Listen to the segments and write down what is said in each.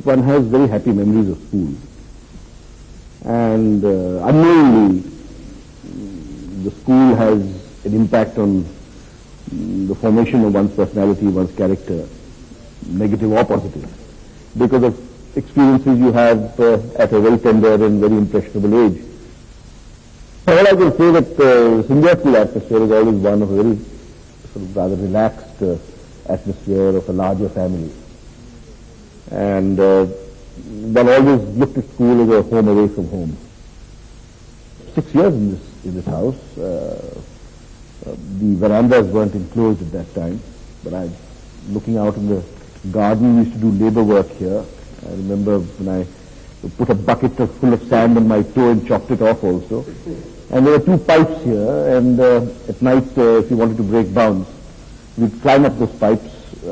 one has very happy memories of school. And unknowingly, the school has an impact on the formation of one's personality, one's character, negative or positive, because of experiences you have at a very tender and very impressionable age. All I can say that Scindia School atmosphere is always one of a very sort of rather relaxed atmosphere of a larger family. And one always looked at school as a home away from home. 6 years in this house. The verandas weren't enclosed at that time, but looking out in the garden, we used to do labor work here. I remember when I put a bucket full of sand on my toe and chopped it off also. And there were 2 pipes here, and at night, if you wanted to break bounds, we'd climb up those pipes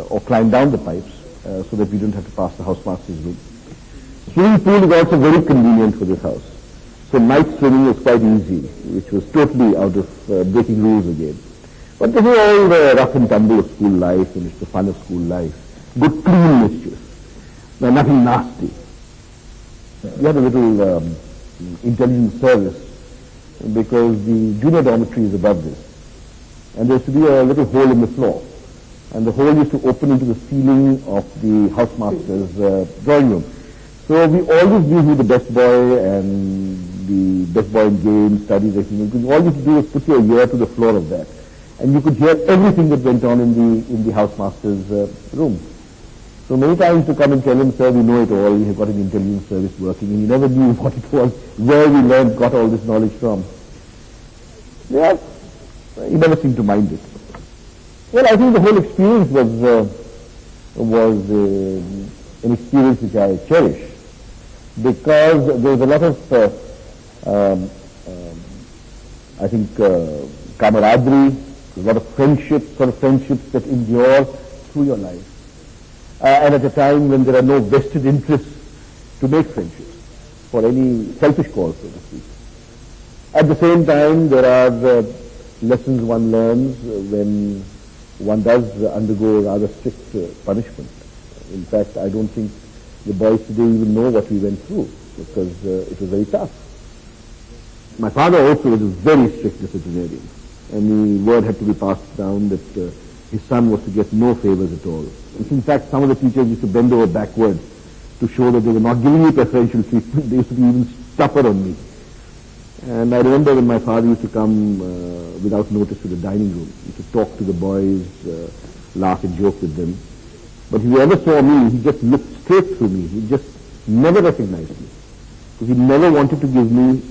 or climb down the pipes so that we didn't have to pass the housemaster's room. Swimming pool is also very convenient for this house. So night swimming was quite easy, which was totally out of breaking rules again. But this is all the rough and tumble of school life, and it's the fun of school life. Good clean mischief. Now, nothing nasty. We had a little intelligence service because the junior dormitory is above this. And there used to be a little hole in the floor. And the hole used to open into the ceiling of the housemaster's drawing room. So we always knew who the best boy and the best boy in games, studies, everything. Because all you had to do was put your ear to the floor of that. And you could hear everything that went on in the housemaster's room. So many times to come and tell him, sir, we know it all, we have got an intelligence service working, and he never knew what it was, where we got all this knowledge from. Yeah, he never seemed to mind it. Well, I think the whole experience was an experience which I cherish, because there was a lot of, I think, camaraderie, a lot of friendships, sort of friendships that endure through your life. And at a time when there are no vested interests to make friendships for any selfish cause, so to speak. At the same time, there are lessons one learns when one does undergo rather strict punishment. In fact, I don't think the boys today even know what we went through, because it was very tough. My father also was a very strict disciplinarian, and the word had to be passed down that his son was to get no favors at all. In fact, some of the teachers used to bend over backwards to show that they were not giving me preferential treatment. They used to be even tougher on me. And I remember when my father used to come without notice to the dining room, he used to talk to the boys, laugh and joke with them. But if he ever saw me, he just looked straight through me. He just never recognized me. Because he never wanted to give me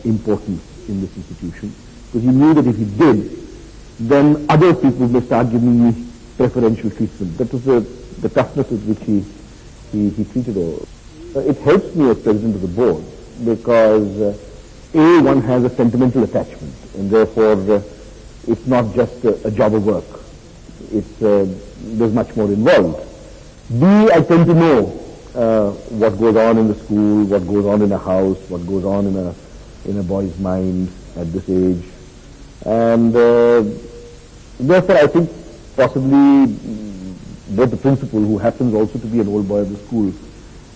importance in this institution. Because he knew that if he did, then other people may start giving me preferential treatment. That was the toughness with which he treated all. It helps me as president of the board because one has a sentimental attachment, and therefore it's not just a job of work. There's much more involved. I tend to know what goes on in the school, what goes on in a house, what goes on in a boy's mind at this age, and therefore I think possibly both the principal, who happens also to be an old boy of the school,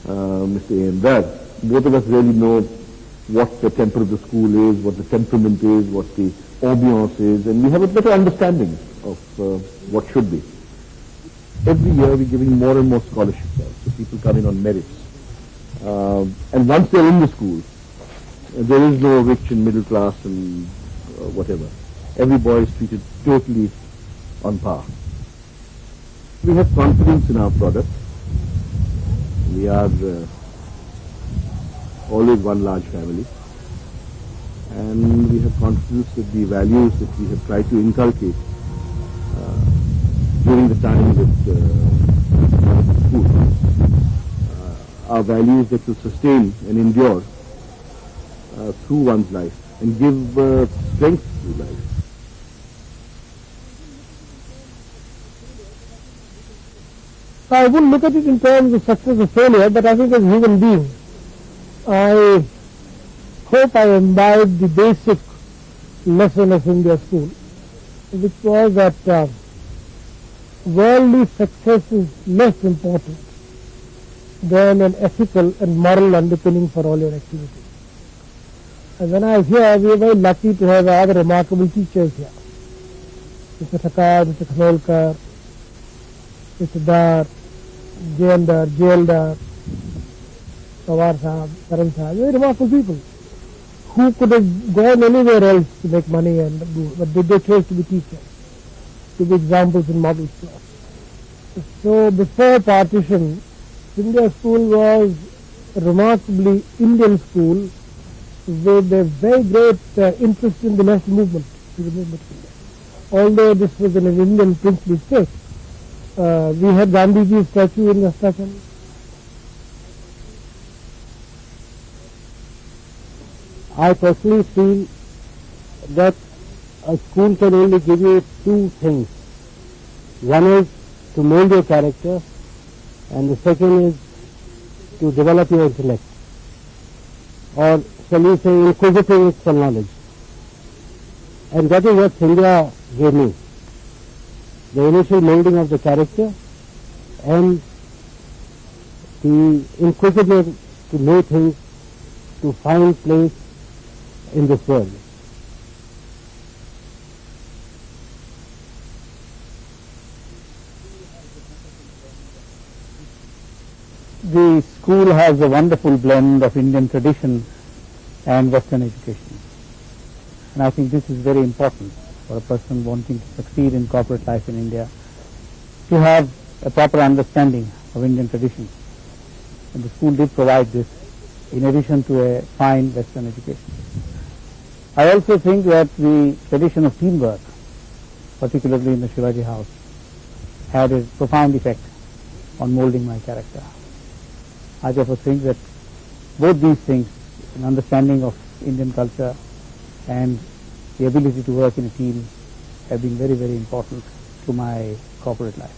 Mr. A. and Dad, both of us really know what the temper of the school is, what the temperament is, what the ambiance is, and we have a better understanding of what should be. Every year we're giving more and more scholarships out, so people come in on merits. And once they're in the school, there is no rich and middle class and whatever. Every boy is treated totally on par. We have confidence in our product. We are always one large family. And we have confidence that the values that we have tried to inculcate during the time that we are at school are values that will sustain and endure through one's life and give strength to life. I wouldn't look at it in terms of success or failure, but I think as a human being, I hope I imbibed the basic lesson of Scindia School, which was that worldly success is less important then an ethical and moral underpinning for all your activities. And when I was here, we were very lucky to have other remarkable teachers here. Mr. Thakar, Mr. Khanolkar, Mr. Dar, Jayandar, Jayaldar, Pawar Sahab, Karan Sahab, very remarkable people who could have gone anywhere else to make money and do, but they chose to be teachers, to be examples and models to us. So before partition, Scindia School was a remarkably Indian school with a very great interest in the national movement, although this was in an Indian princely state. We had Gandhiji's statue in Astrakhan. I personally feel that a school can only give you two things. One is to mold your character, and the second is to develop your intellect, or shall we say inquisitiveness for knowledge. And that is what Scindia gave me. The initial molding of the character and the inquisitiveness to know things, to find place in this world. The school has a wonderful blend of Indian tradition and Western education. And I think this is very important for a person wanting to succeed in corporate life in India, to have a proper understanding of Indian tradition. And the school did provide this in addition to a fine Western education. I also think that the tradition of teamwork, particularly in the Shivaji house, had a profound effect on molding my character. I therefore think that both these things, an understanding of Indian culture and the ability to work in a team, have been very, very important to my corporate life.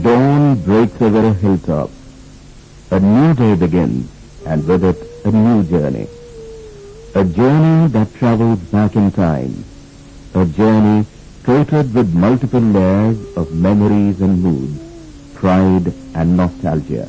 Dawn breaks over a hilltop. A new day begins, and with it a new journey. A journey that travels back in time. A journey coated with multiple layers of memories and moods, pride and nostalgia.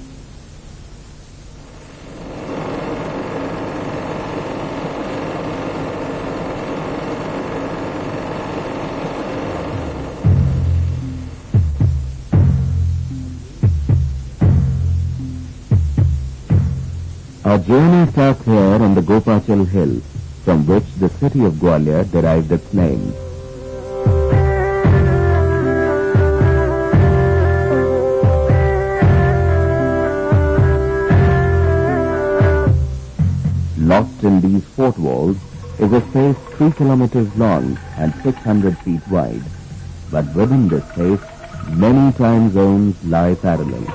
Our journey starts here on the Gopachal hill, from which the city of Gwalior derived its name. between these fort walls is a space 3 kilometers long and 600 feet wide. But within this space, many time zones lie parallel.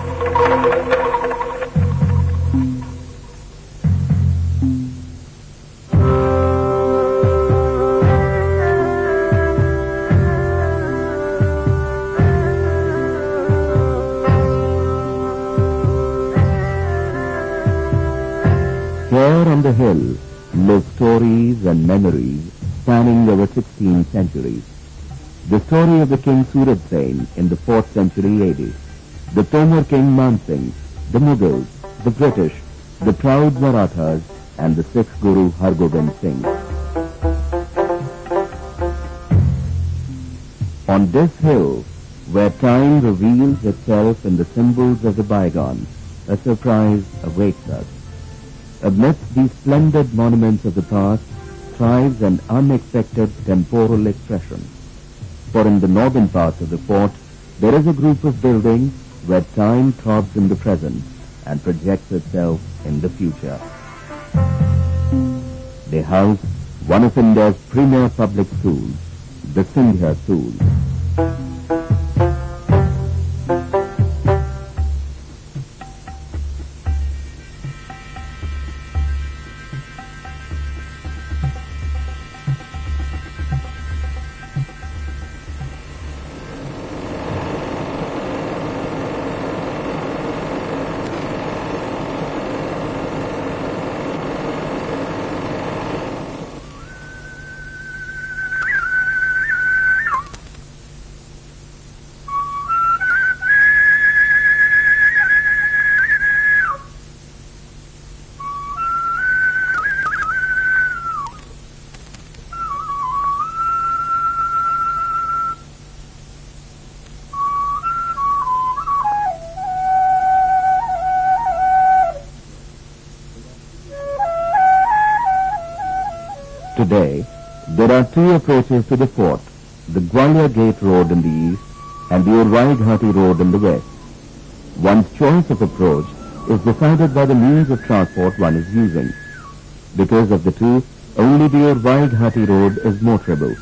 Here on the hill live stories and memories spanning over 16 centuries. The story of the King Suraj Sen in the 4th century AD, the Tomar King Man Singh, the Mughals, the British, the proud Marathas, and the 6th Guru Hargobind Singh. On this hill, where time reveals itself in the symbols of the bygone, a surprise awaits us. Amidst these splendid monuments of the past thrives an unexpected temporal expression. For in the northern part of the fort, there is a group of buildings where time throbs in the present and projects itself in the future. They house one of India's premier public schools, the Scindia School. Today, there are two approaches to the fort, the Gwalior Gate Road in the east and the Urwai Ghati Road in the west. One's choice of approach is decided by the means of transport one is using. Because of the two, only the Urwai Ghati Road is motorable.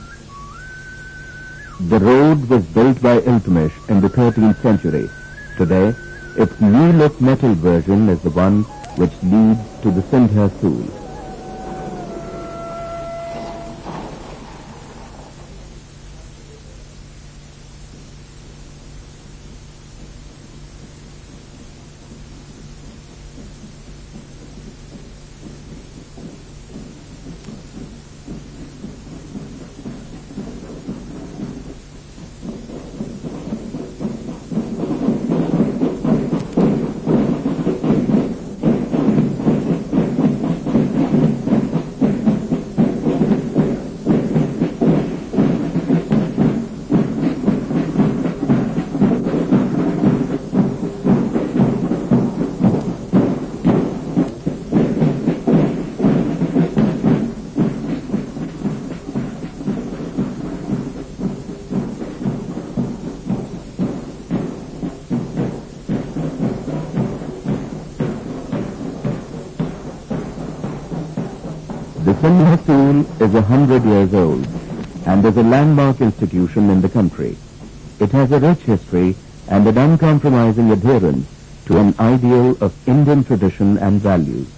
The road was built by Iltutmish in the 13th century. Today, its new-look metal version is the one which leads to the Scindia School. The Scindia School is 100 years old and is a landmark institution in the country. It has a rich history and an uncompromising adherence to an ideal of Indian tradition and values.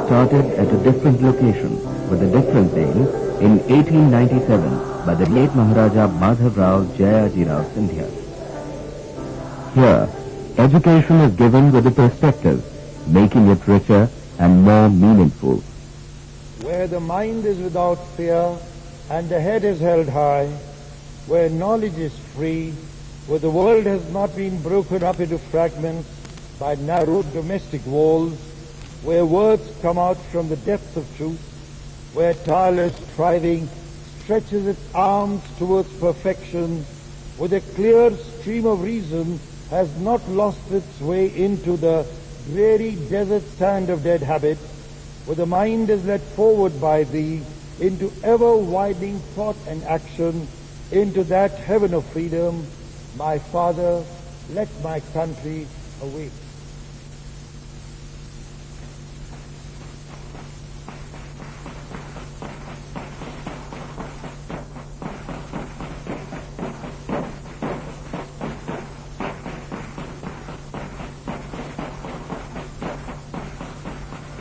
Started at a different location with a different name in 1897 by the late Maharaja Madhavrao J Scindia. Here, education is given with a perspective, making it richer and more meaningful. Where the mind is without fear and the head is held high, where knowledge is free, where the world has not been broken up into fragments by narrow domestic walls, where words come out from the depths of truth, where tireless striving stretches its arms towards perfection, where the clear stream of reason has not lost its way into the dreary desert sand of dead habit, where the mind is led forward by thee into ever-widening thought and action, into that heaven of freedom. My Father, let my country awake.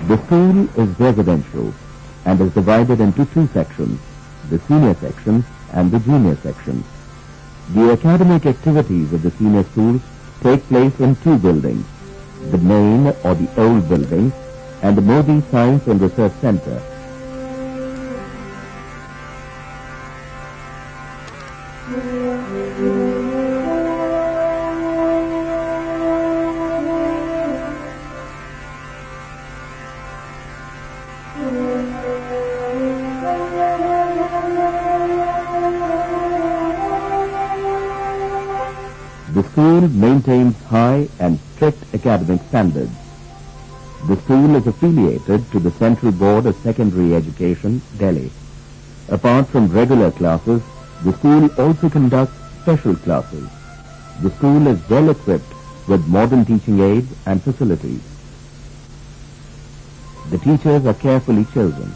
The school is residential and is divided into two sections, the senior section and the junior section. The academic activities of the senior schools take place in two buildings, the main or the old building and the Modi Science and Research Center. The school maintains high and strict academic standards. The school is affiliated to the Central Board of Secondary Education, Delhi. Apart from regular classes, the school also conducts special classes. The school is well equipped with modern teaching aids and facilities. The teachers are carefully chosen.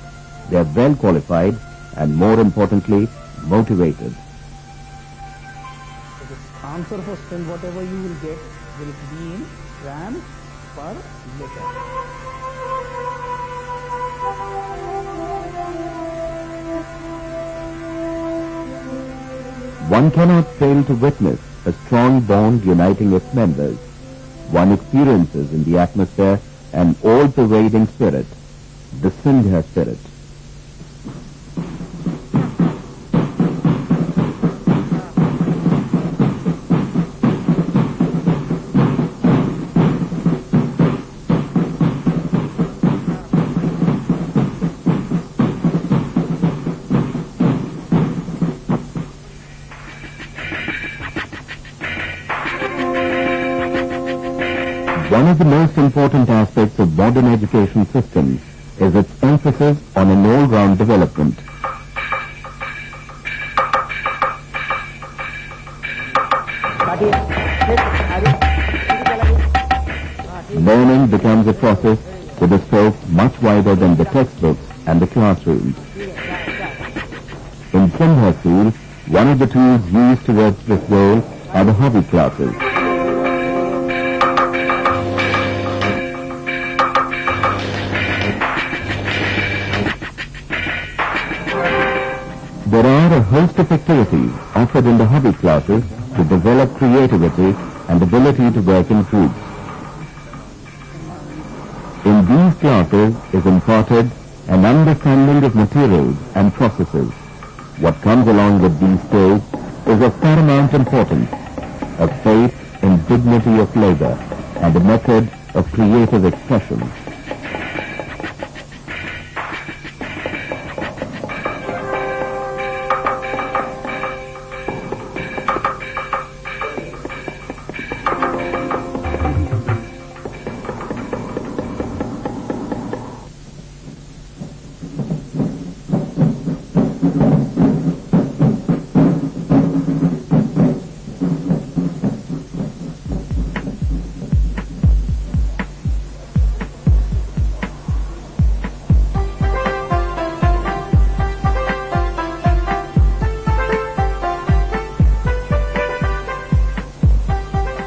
They are well qualified and, more importantly, motivated. Answer for strength, whatever you will get, will be in grams per liter. One cannot fail to witness a strong bond uniting its members. One experiences in the atmosphere an all-pervading spirit, the Scindia spirit. One of the most important aspects of modern education systems is its emphasis on an all-round development. Learning becomes a process with a scope much wider than the textbooks and the classrooms. In Scindia School, one of the tools used towards this goal are the hobby classes. There are a host of activities offered in the hobby classes to develop creativity and ability to work in groups. In these classes is imparted an understanding of materials and processes. What comes along with these skills is of paramount importance, a faith in dignity of labor and a method of creative expression.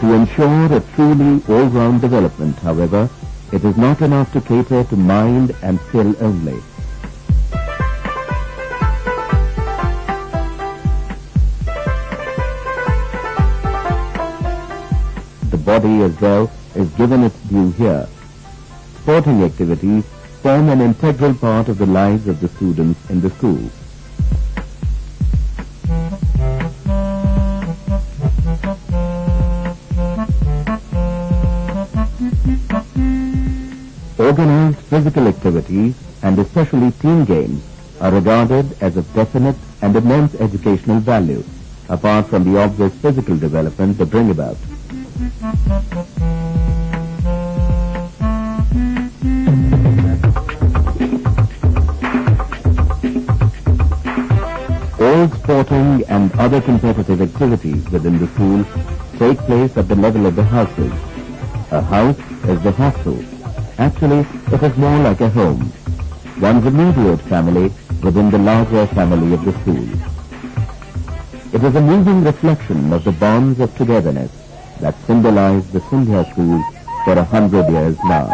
To ensure a truly all-round development, however, it is not enough to cater to mind and skill only. body as well is given its due here. Sporting activities form an integral part of the lives of the students in the school. Organized physical activities, and especially team games, are regarded as of definite and immense educational value, apart from the obvious physical development they bring about. All sporting and other competitive activities within the school take place at the level of the houses. A house is the hostel. Actually, it is more like a home, one's immediate family within the larger family of the school. It is a moving reflection of the bonds of togetherness that symbolize the Scindia School for 100 years now.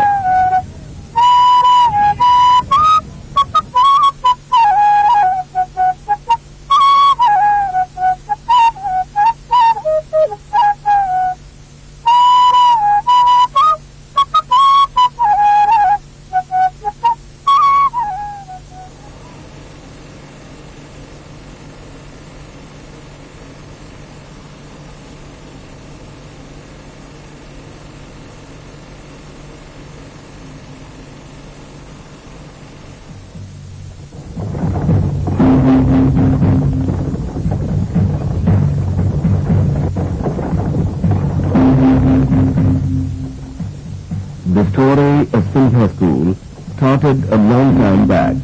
The story of Scindia School started a long time back.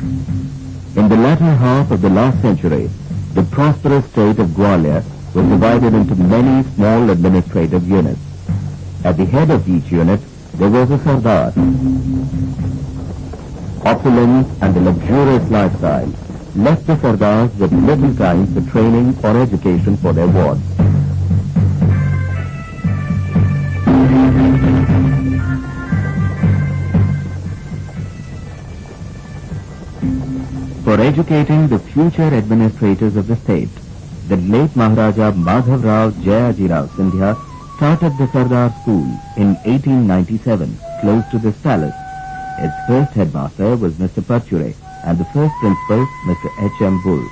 In the latter half of the last century, the prosperous state of Gwalior was divided into many small administrative units. At the head of each unit, there was a Sardar. Opulence and a luxurious lifestyle left the Sardars with little time for training or education for their wards. For educating the future administrators of the state, the late Maharaja Madhavrao J Scindia started the Sardar School in 1897, close to this palace. Its first headmaster was Mr. Parchure and the first principal, Mr. H.M. Bull.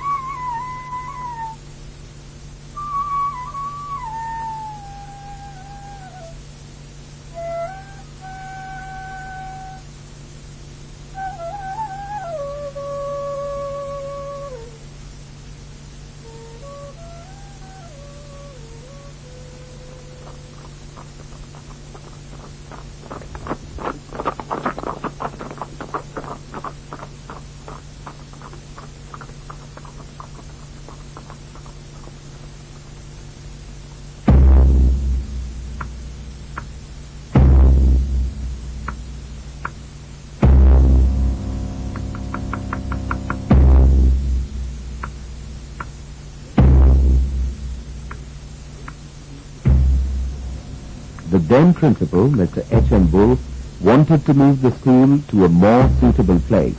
The then principal, Mr. H.M. Bull, wanted to move the school to a more suitable place.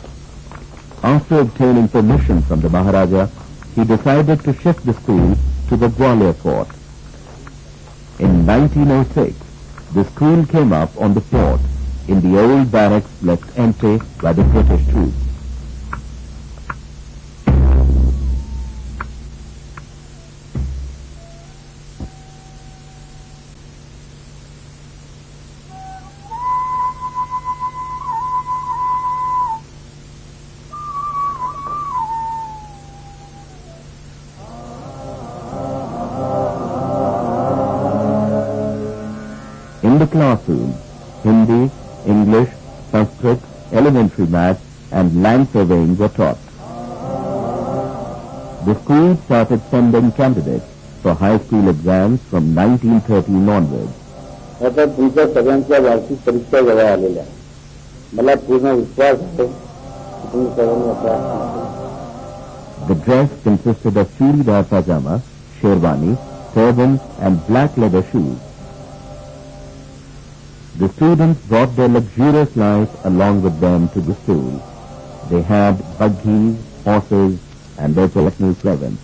After obtaining permission from the Maharaja, he decided to shift the school to the Gwalior fort. In 1906, the school came up on the fort in the old barracks left empty by the British troops. In the classroom, Hindi, English, Sanskrit, elementary maths, and land surveying were taught. The school started sending candidates for high school exams from 1913 onwards. आता तुमच्या सगळ्यांच्या वार्षिक परीक्षा जवळ आलेल्या मला पूर्ण विश्वास आहे की तुम्ही सर्वांनी अभ्यास. The dress consisted of churidar pajama, sherwani, turban, and black leather shoes. The students brought their luxurious life along with them to the school. They had buggies, horses, and their personal servants.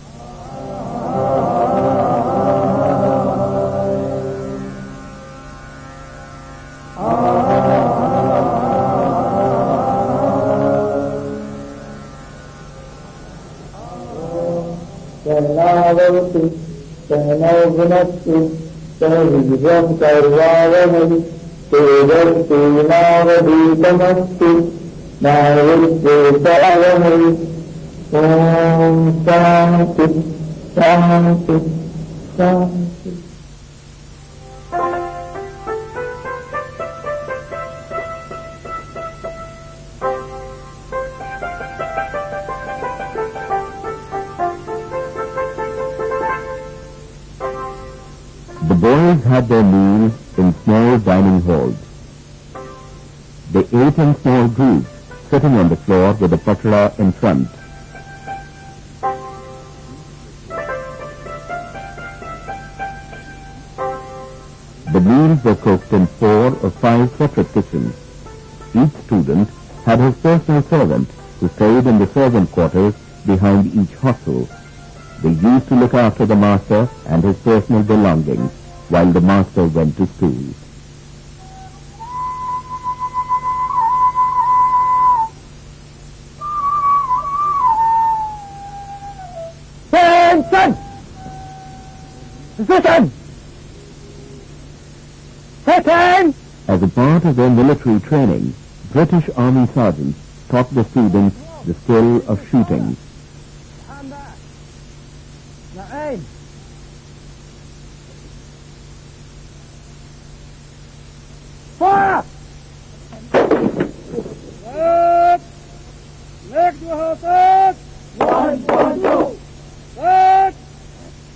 भवतु सहनौ भुनक्तु सह वीर्यं कर्वावहै तेजस्विनावधीतमस्तु मा विद्विषावहै ॐ शान्ति शान्ति शान्ति. The boys had their meals in small dining halls. They ate in small groups, sitting on the floor with the patla in front. The meals were cooked in 4 or 5 separate kitchens. Each student had his personal servant who stayed in the servant quarters behind each hostel. They used to look after the master and his personal belongings while the master went to school. Attention! Position! Second! As a part of their military training, British Army sergeants taught the students the skill of shooting. Stand back. Now aim. Fire! Set! Leg to horses! 1, 1, 2! Set!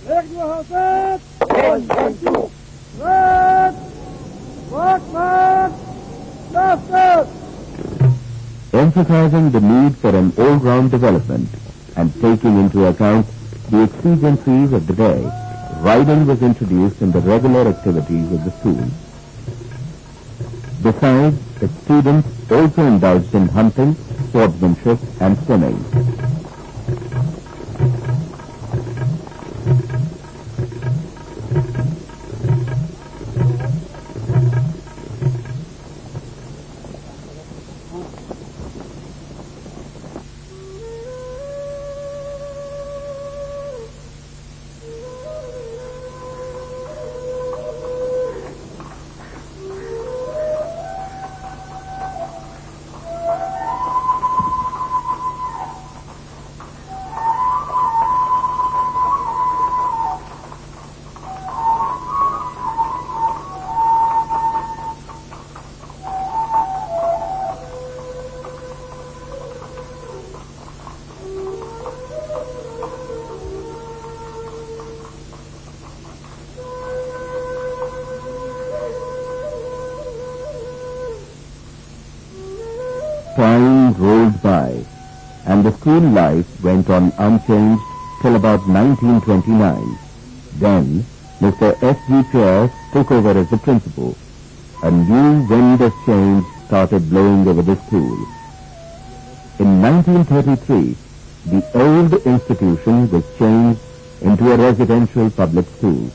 Leg to horses! 1, 1, 2! Set! Walk back! Left! Emphasizing the need for an all-round development and taking into account the exigencies of the day, riding was introduced in the regular activities of the school. Besides, its students also indulged in hunting, swordsmanship and swimming. Time rolled by, and the school life went on unchanged till about 1929. Then, Mr. S.G. Pierce took over as the principal. A new wind of change started blowing over the school. In 1933, the old institution was changed into a residential public school.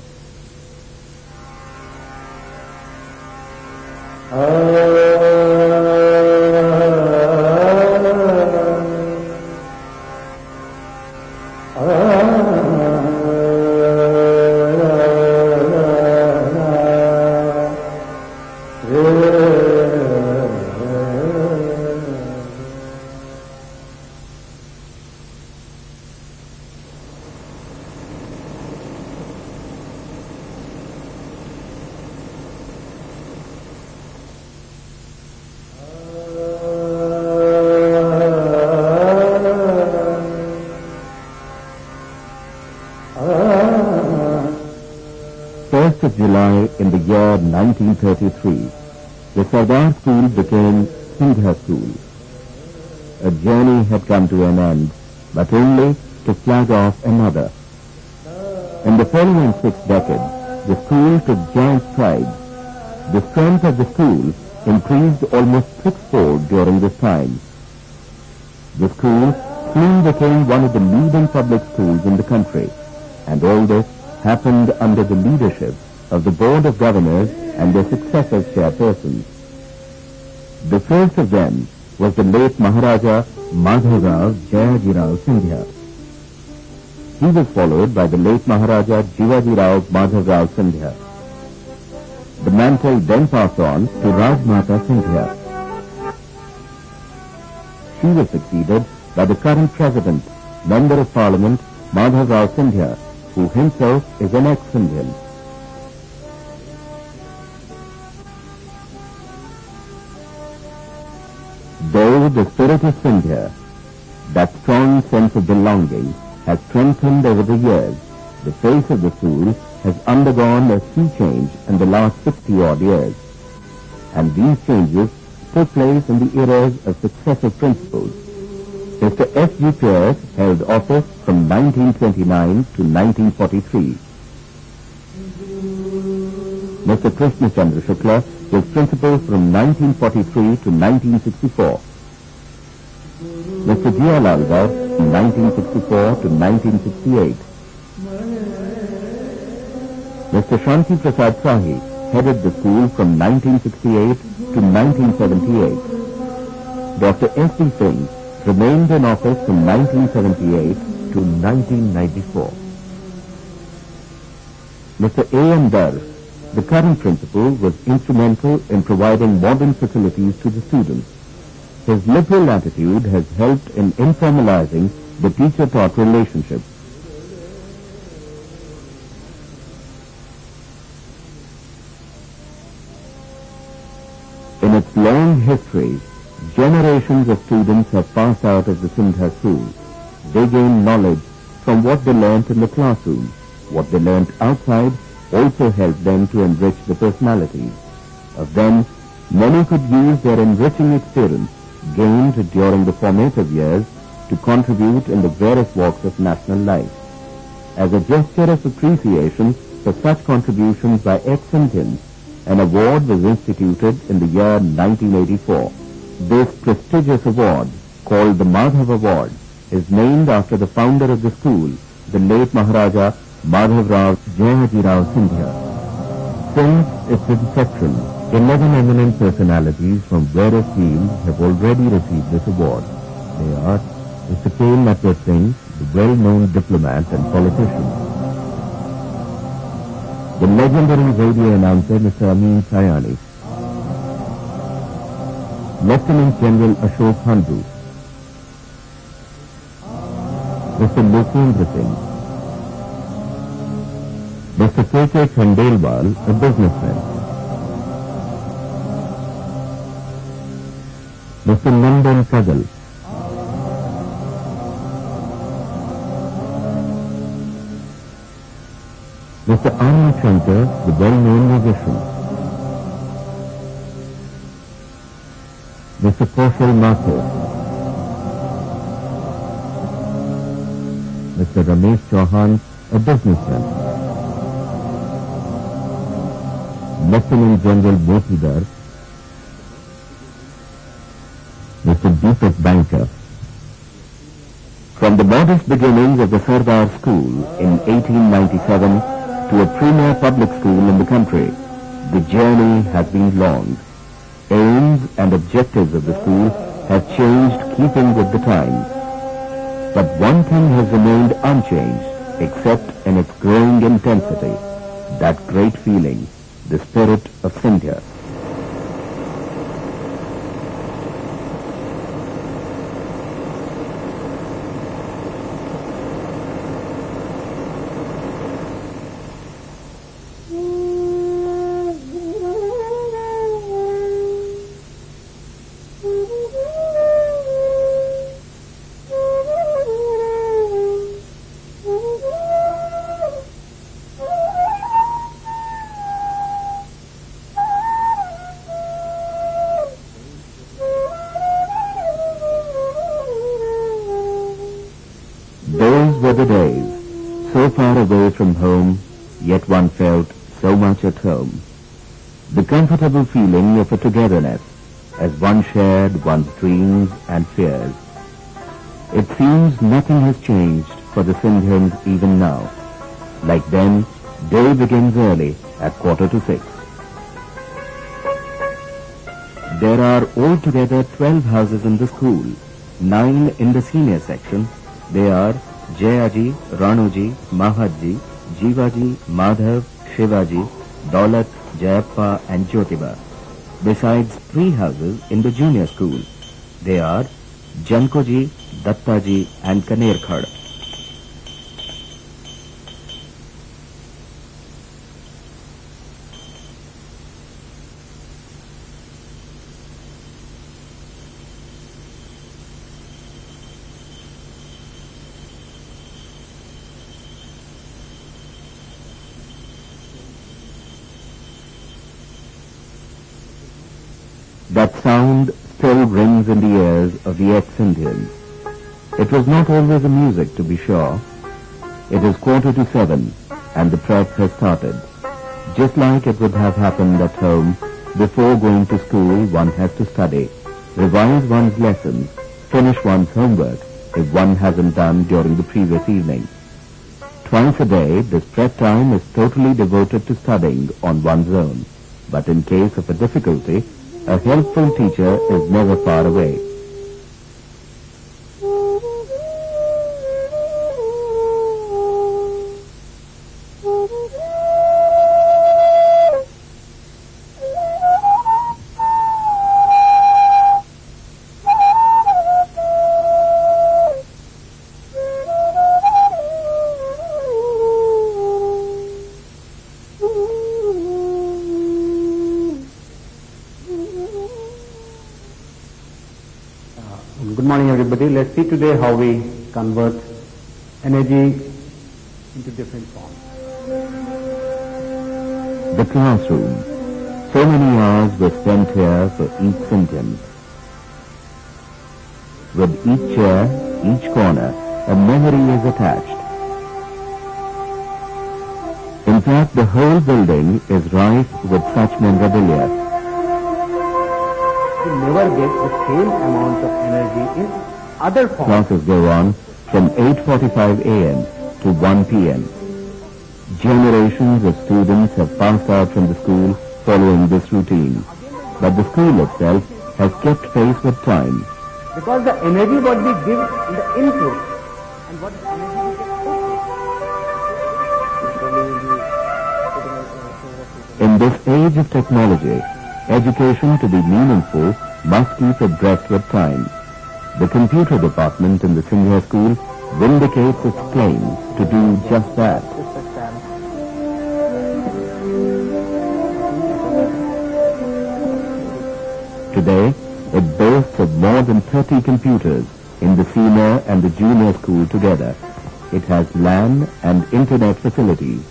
Of July in the year 1933, the Sardar School became Scindia School. A journey had come to an end, but only to flag off another. In the following 6 decades, the school took giant strides. The strength of the school increased almost 6-fold during this time. The school soon became one of the leading public schools in the country, and all this happened under the leadership of the Board of Governors and their successive chairpersons. The first of them was the late Maharaja Madhavrao J. Scindia. He was followed by the late Maharaja Shivaji Madhavrao Sindhya. The mantle then passed on to Rajmata Sindhya. She was succeeded by the current President, Member of Parliament, Madhavrao Sindhya, who himself is an ex-Scindian. Though the spirit of Sindhya, that strong sense of belonging, has strengthened over the years, the face of the school has undergone a sea change in the last 60-odd years. And these changes took place in the eras of successive principals. Mr. S.G. Pierce held office from 1929 to 1943. Mr. Krishna Chandra Shukla was principal from 1943 to 1964. Mr. Jia Lalgar from 1964 to 1968. Mr. Shanti Prasad Sahi headed the school from 1968 to 1978. Dr. S.D. Singh remained in office from 1978 to 1994. Mr. A.M. Dar, the current principal, was instrumental in providing modern facilities to the students. His liberal attitude has helped in informalizing the teacher-taught relationship. In its long history, generations of students have passed out of the Scindia School. They gain knowledge from what they learnt in the classroom. What they learnt outside also helped them to enrich the personalities. Of them, many could use their enriching experience gained during the formative years to contribute in the various walks of national life. As a gesture of appreciation for such contributions by ex-Scindians, an award was instituted in the year 1984. This prestigious award, called the Madhav Award, is named after the founder of the school, the late Maharaja Madhavrao J. Sindhya. Since its inception, 11 eminent personalities from various fields have already received this award. They are Mr. K. Natwar Singh, the well-known diplomat and politician; the legendary radio announcer Mr. Amin Sayani; Lieutenant General Ashok Handru; Mr. Lokendra Singh; Mr. K.K. Khandelwal, a businessman; Mr. Nandan Kagal; Mr. Anand Shankar, the well-known musician; Mr. Kaushal Mathur; Mr. Ramesh Chauhan, a businessman; Lieutenant General Motidar; Mr. Deepak Banker. From the modest beginnings of the Sardar School in 1897 to a premier public school in the country, the journey has been long. Aims and objectives of the school have changed keeping with the times. But one thing has remained unchanged except in its growing intensity, that great feeling, the spirit of Scindia. Those were the days, so far away from home, yet one felt so much at home. The comfortable feeling of a togetherness, as one shared one's dreams and fears. It seems nothing has changed for the Scindians even now. Like them, day begins early at 5:45. There are altogether 12 houses in the school, 9 in the senior section. They are Jayaji, Ranuji, Mahatji, Jivaji, Madhav, Shivaji, Daulat, Jayappa and Jyotiba. Besides 3 houses in the junior school. They are Jankoji, Dattaji and Kanerkhad. That sound still rings in the ears of the ex-Indians. It was not always a music, to be sure. It is 7:15 and the trek has started. Just like it would have happened at home, before going to school one has to study, revise one's lessons, finish one's homework if one hasn't done during the previous evening. Twice a day, this prep time is totally devoted to studying on one's own. But in case of a difficulty, a helpful teacher is never far away. Good morning, everybody. Let's see today how we convert energy into different forms. The classroom. So many hours were spent here for each Scindian. With each chair, each corner, a memory is attached. In fact, the whole building is rife with such memorabilia. You never get the same amount of energy in other forms. Classes go on from 8:45 a.m. to 1 p.m. Generations of students have passed out from the school following this routine. But the school itself has kept pace with time. Because the energy what we give in the input and what energy we get. In this age of technology, education to be meaningful must keep abreast with time. The computer department in the Scindia School vindicates its claims to do just that. Today, it boasts of more than 30 computers in the senior and the junior school together. It has LAN and internet facilities.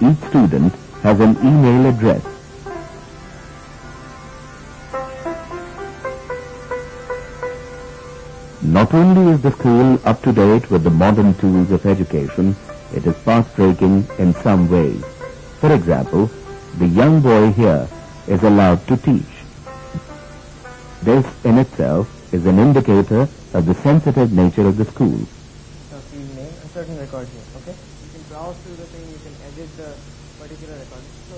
Each student has an email address. Not only is the school up to date with the modern tools of education, it is fast-breaking in some ways. For example, the young boy here is allowed to teach. This in itself is an indicator of the sensitive nature of the school. So field name and certain record here, okay? You can browse through the thing, you can edit the particular record. So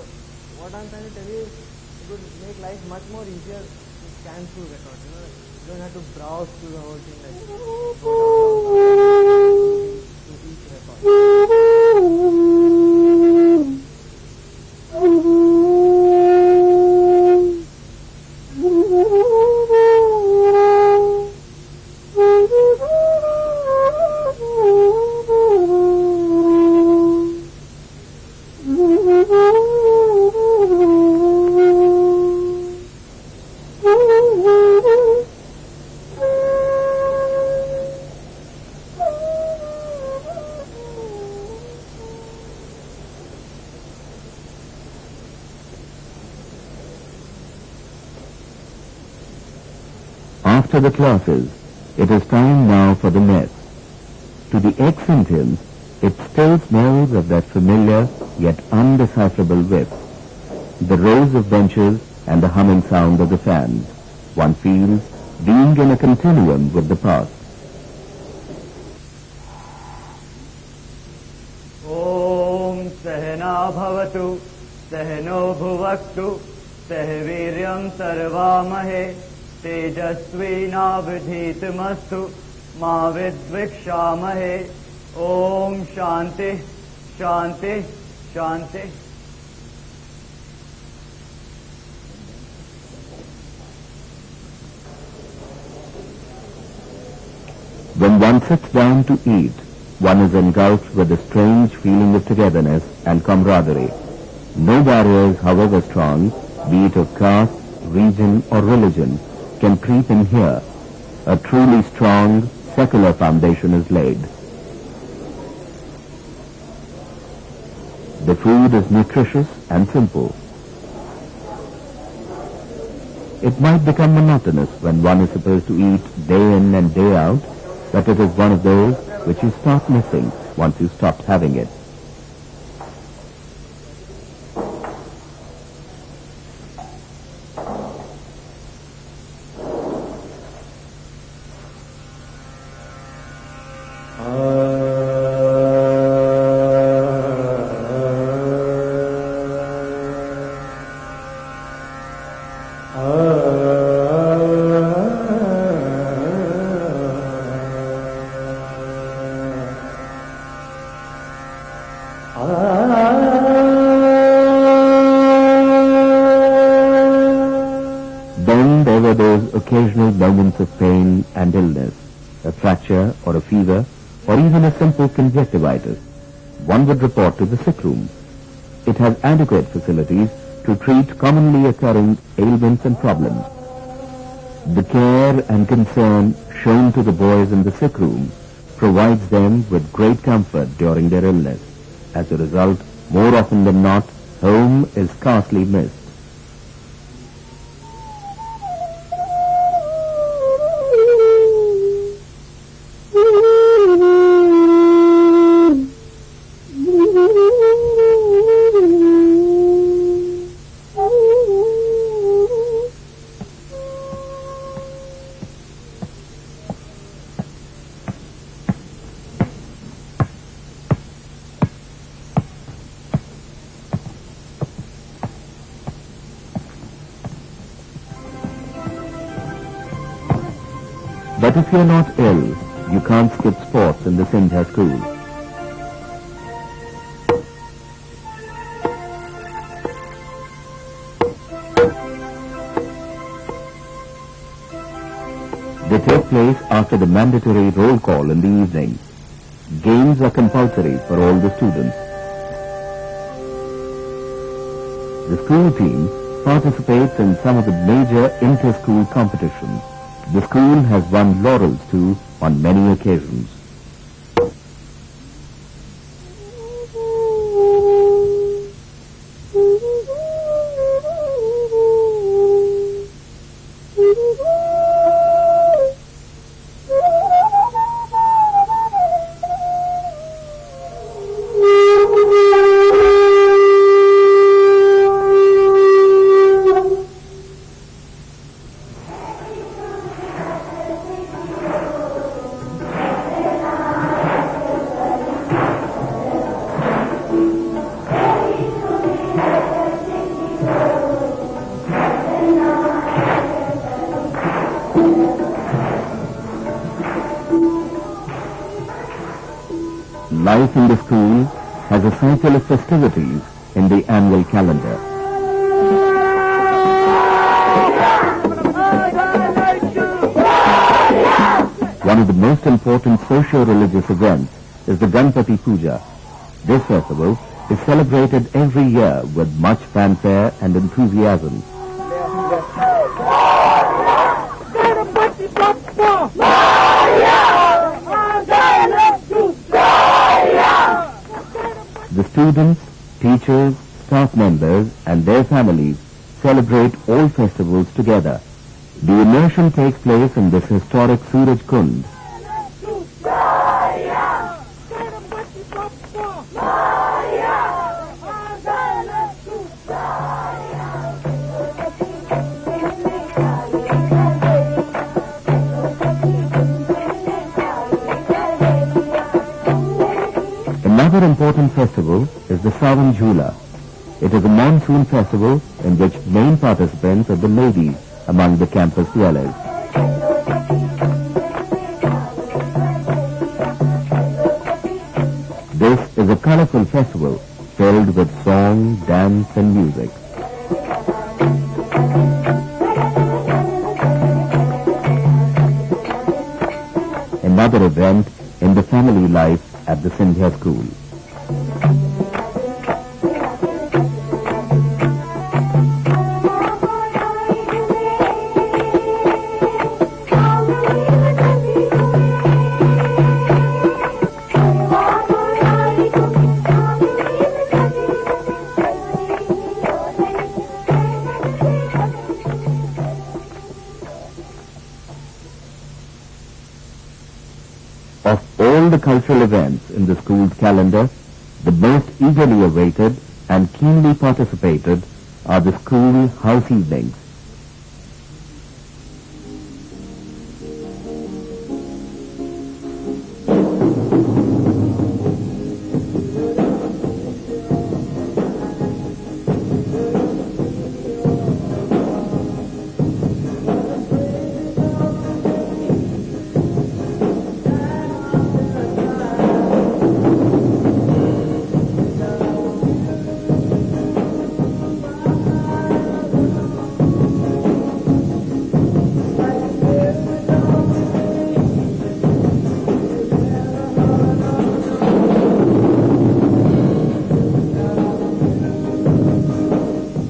what I'm trying to tell you is it would make life much more easier to scan through records, you know? You don't have to browse through the whole thing like go down to each record. After the classes, it is time now for the mess. To the ex-Indians, it still smells of that familiar yet undecipherable whiff. The rows of benches and the humming sound of the fans. One feels being in a continuum with the past. Om Sehna Bhavatu Sehno Bhuvaktu Sehviryam Sarvamahe Tejasvi Navadhitamastu Ma Vidvikshamahe Om Shanti, Shanti, Shanti. When one sits down to eat, one is engulfed with a strange feeling of togetherness and camaraderie. No barriers, however strong, be it of caste, region or religion, can creep in here. A truly strong, secular foundation is laid. The food is nutritious and simple. It might become monotonous when one is supposed to eat day in and day out, but it is one of those which you start missing once you stop having it. Then there were those occasional moments of pain and illness, a fracture or a fever, or even a simple conjunctivitis. One would report to the sick room. It has adequate facilities to treat commonly occurring ailments and problems. The care and concern shown to the boys in the sick room provides them with great comfort during their illness. As a result, more often than not, home is scarcely missed. But if you're not ill, you can't skip sports in the Scindia School. They take place after the mandatory roll call in the evening. Games are compulsory for all the students. The school team participates in some of the major inter-school competitions. The school has won laurels too on many occasions. Life in the school has a cycle of festivities in the annual calendar. One of the most important socio-religious events is the Ganpati Puja. This festival is celebrated every year with much fanfare and enthusiasm. The students, teachers, staff members and their families celebrate all festivals together. The immersion takes place in this historic Suraj Kund. Another important festival is the Sawan Jhula. It is a monsoon festival in which main participants are the ladies among the campus dwellers. a colorful festival filled with song, dance and music. Another event in the family life at the Scindia School. Of all the cultural events in the school's calendar, the most eagerly awaited and keenly participated are the school house evenings.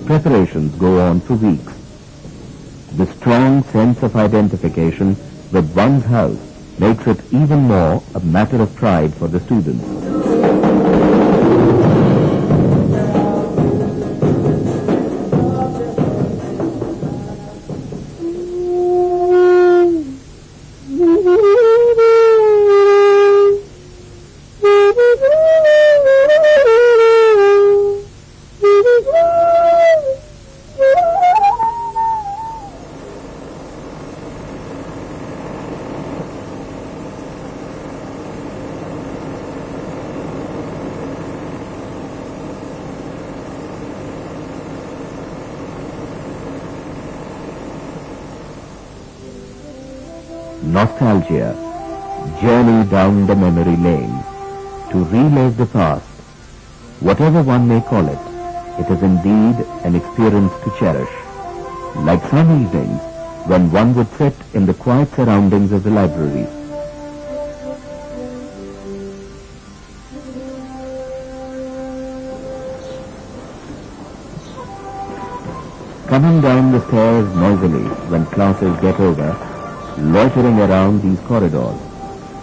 Preparations go on for weeks. The strong sense of identification with one's house makes it even more a matter of pride for the students. Nostalgia, journey down the memory lane, to relive the past. Whatever one may call it, it is indeed an experience to cherish. Like some evenings, when one would sit in the quiet surroundings of the library. Coming down the stairs noisily when classes get over, loitering around these corridors,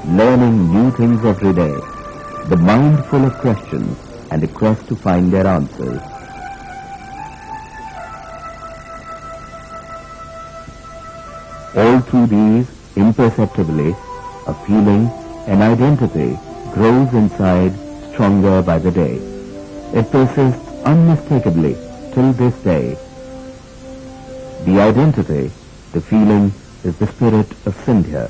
learning new things every day, the mind full of questions and a quest to find their answers. All through these, imperceptibly, a feeling, an identity grows inside, stronger by the day. It persists unmistakably till this day. The identity, the feeling, is the spirit of Scindia.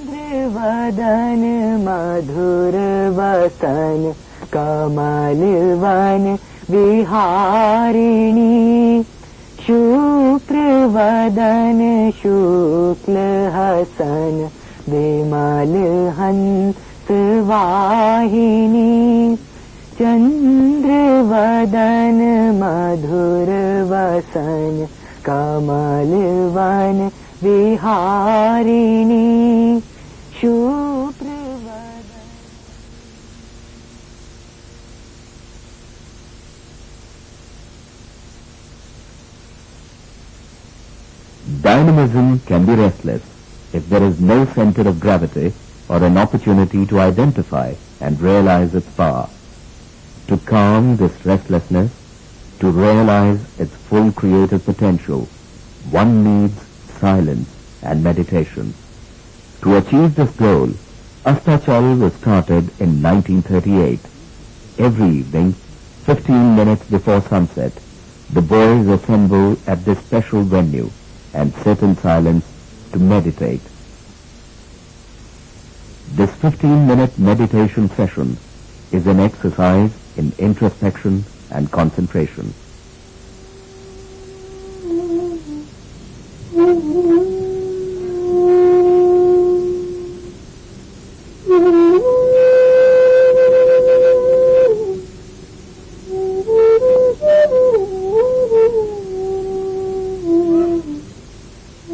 Chandravadan मधुर वसन कमलवन विहारिणी शुक्रवदन शुक्ल हसन विमल हंस वाहिनी चंद्रवदन मधुर वसन कमलवन विहारिणी शुप्रवदन. Dynamism can be restless if there is no center of gravity or an opportunity to identify and realize its power. To calm this restlessness, to realize its full creative potential, one needs silence and meditation. To achieve this goal, Astachal was started in 1938. Every evening, 15 minutes before sunset, the boys assemble at this special venue and sit in silence to meditate. This 15-minute meditation session is an exercise in introspection and concentration.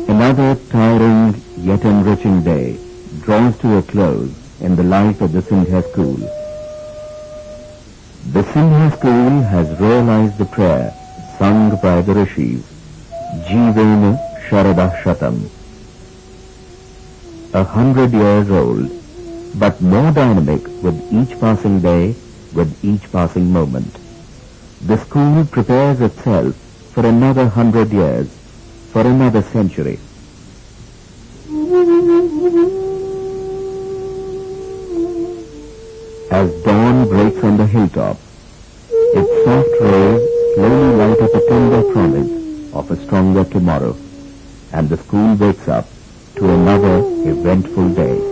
Another tiring yet enriching day draws to a close in the life of the Scindia School. The Scindia School has realized the prayer sung by the Rishis, Jivena Sharada Shatam. 100 years old, but more dynamic with each passing day, with each passing moment. The school prepares itself for another 100 years, for another century. As dawn breaks on the hilltop, its soft rays slowly light up a tender promise of a stronger tomorrow, and the school wakes up to another eventful day.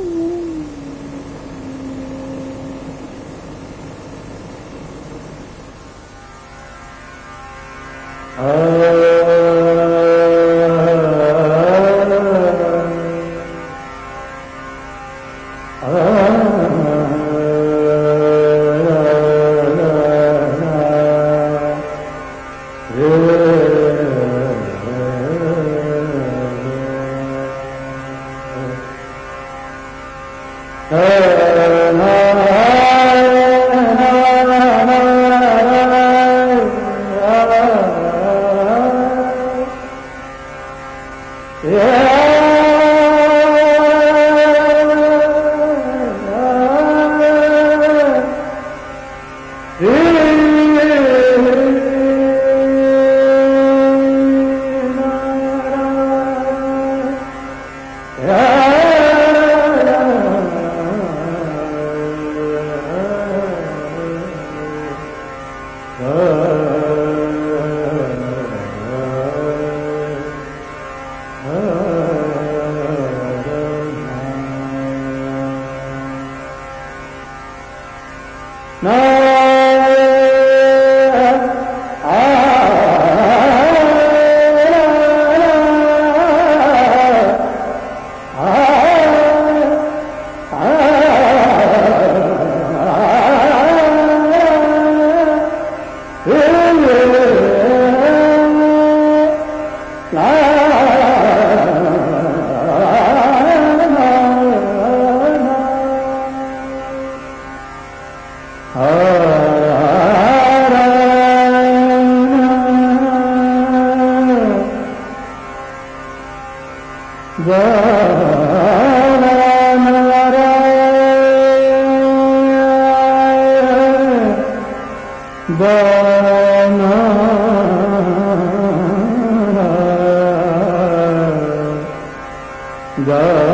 Vidya.